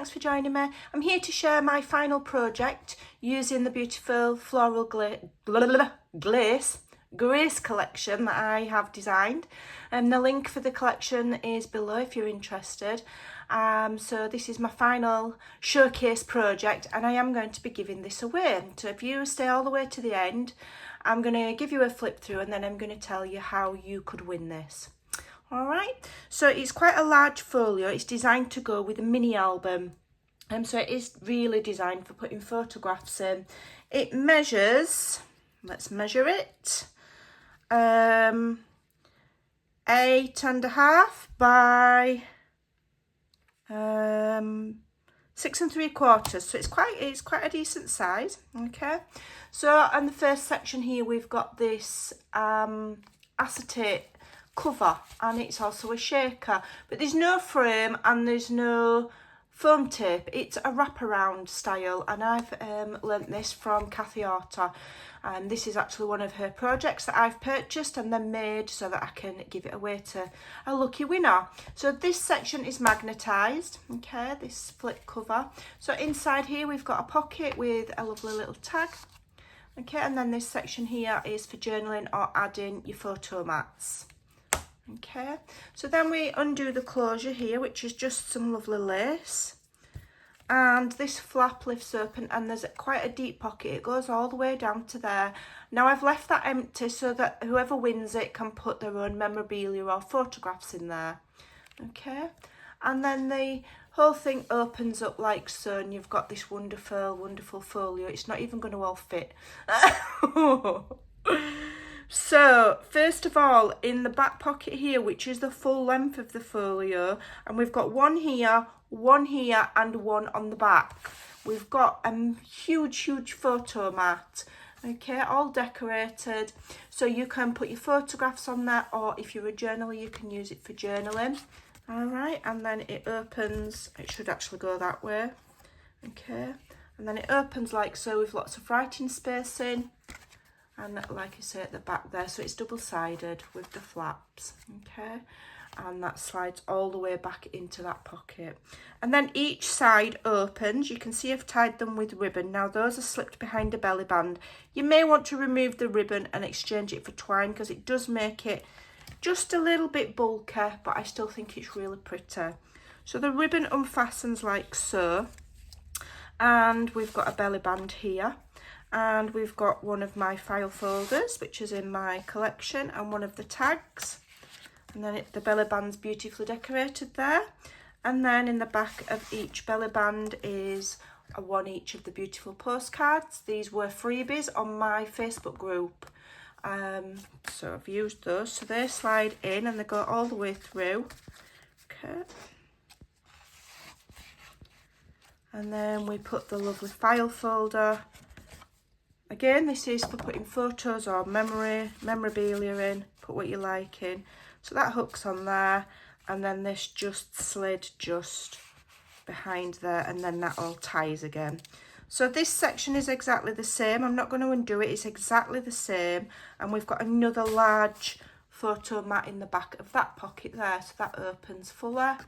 thanks for joining me. I'm here to share my final project using the beautiful floral Grace collection that I have designed. And the link for the collection is below if you're interested. So this is my final showcase project and I am going to be giving this away. So if you stay all the way to the end, I'm going to give you a flip through and then I'm going to tell you how you could win this. All right, so it's quite a large folio. It's designed to go with a mini album. So it is really designed for putting photographs in. It measures, let's measure it, 8.5 by 6 3/4. So it's quite a decent size. Okay, so on the first section here we've got this acetate cover and it's also a shaker, but there's no frame and there's no foam tape. It's a wraparound style and I've learnt this from Kathy Orta, and this is actually one of her projects that I've purchased and then made so that I can give it away to a lucky winner. So this section is magnetised, okay, this flip cover. So inside here we've got a pocket with a lovely little tag, okay, and then this section here is for journaling or adding your photo mats. Okay, so then we undo the closure here, which is just some lovely lace, and this flap lifts open and there's quite a deep pocket. It goes all the way down to there. Now I've left that empty so that whoever wins it can put their own memorabilia or photographs in there. Okay, and then the whole thing opens up like so and you've got this wonderful folio. It's not even going to all fit. So first of all, in the back pocket here, which is the full length of the folio, and we've got one here and one on the back, we've got a huge photo mat, okay, all decorated, so you can put your photographs on there, or if you're a journaler you can use it for journaling. All right, and then it opens, it should actually go that way, okay, and then it opens like so with lots of writing spacing. And like I say at the back there, so it's double-sided with the flaps, okay, and that slides all the way back into that pocket. And then each side opens. You can see I've tied them with ribbon. Now those are slipped behind a belly band. You may want to remove the ribbon and exchange it for twine because it does make it just a little bit bulky, but I still think it's really pretty. So the ribbon unfastens like so, and we've got a belly band here. And we've got one of my file folders, which is in my collection, and one of the tags. And then the belly band's beautifully decorated there. And then in the back of each belly band is one each of the beautiful postcards. These were freebies on my Facebook group. So I've used those. So they slide in and they go all the way through. Okay. And then we put the lovely file folder. Again, this is for putting photos or memorabilia in, put what you like in. So that hook's on there, and then this just slid just behind there, and then that all ties again. So this section is exactly the same. I'm not going to undo it, it's exactly the same. And we've got another large photo mat in the back of that pocket there. So that opens fuller,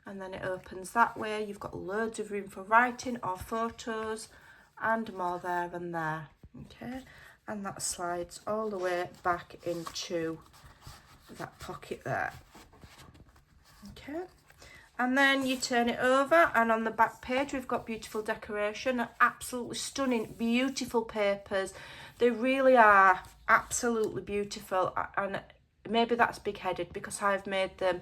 and then it opens that way. You've got loads of room for writing or photos, and more there and there, okay, and that slides all the way back into that pocket there, okay, and then you turn it over and on the back page we've got beautiful decoration, absolutely stunning, beautiful papers. They really are absolutely beautiful, and maybe that's big-headed because I've made them.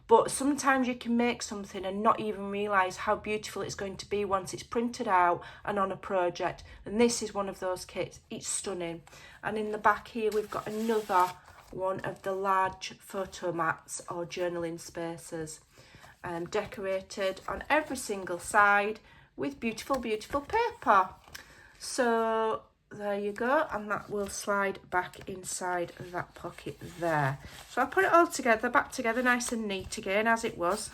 But sometimes you can make something and not even realise how beautiful it's going to be once it's printed out and on a project. And this is one of those kits. It's stunning. And in the back here, we've got another one of the large photo mats or journaling spaces, decorated on every single side with beautiful paper. So there you go, and that will slide back inside that pocket there. So I'll put it all together, back together nice and neat again as it was.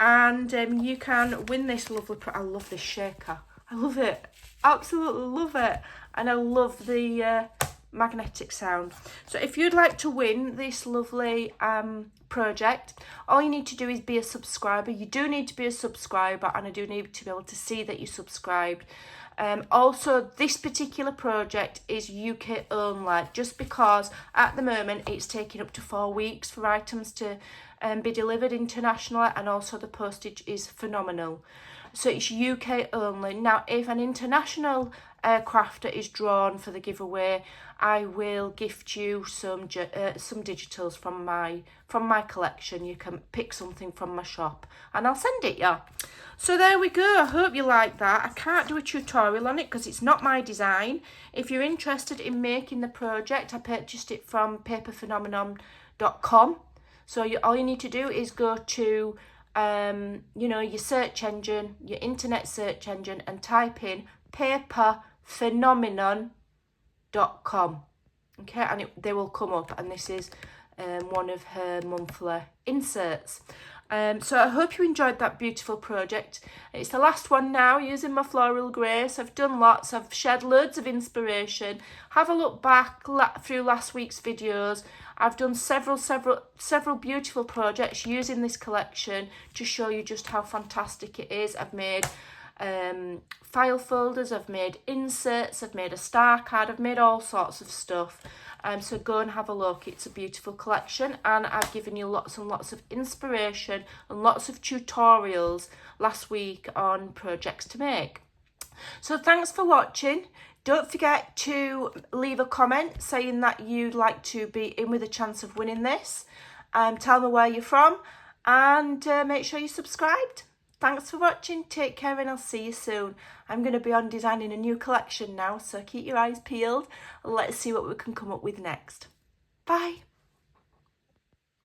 And you can win this lovely, I love this shaker, I love it, absolutely love it. And I love the magnetic sound. So if you'd like to win this lovely project, all you need to do is be a subscriber. You do need to be a subscriber, and I do need to be able to see that you subscribed. Also, this particular project is UK only, just because at the moment it's taking up to 4 weeks for items to be delivered internationally, and also the postage is phenomenal. So it's UK only. Now, if an international crafter is drawn for the giveaway, I will gift you some digitals from my collection. You can pick something from my shop and I'll send it you. So there we go. I hope you like that. I can't do a tutorial on it because it's not my design. If you're interested in making the project, I purchased it from paperphenomenon.com. So all you need to do is go to your search engine, your internet search engine, and type in paperphenomenon.com. Okay, and they will come up, and this is one of her monthly inserts. So I hope you enjoyed that beautiful project. It's the last one now, using my floral grace. I've done lots, I've shared loads of inspiration. Have a look back through last week's videos. I've done several beautiful projects using this collection to show you just how fantastic it is. I've made file folders, I've made inserts, I've made a star card, I've made all sorts of stuff. So go and have a look. It's a beautiful collection, and I've given you lots and lots of inspiration and lots of tutorials last week on projects to make. So thanks for watching. Don't forget to leave a comment saying that you'd like to be in with a chance of winning this. Tell me where you're from, and make sure you're subscribed. Thanks for watching. Take care, and I'll see you soon. I'm going to be on designing a new collection now, so keep your eyes peeled and let's see what we can come up with next. Bye.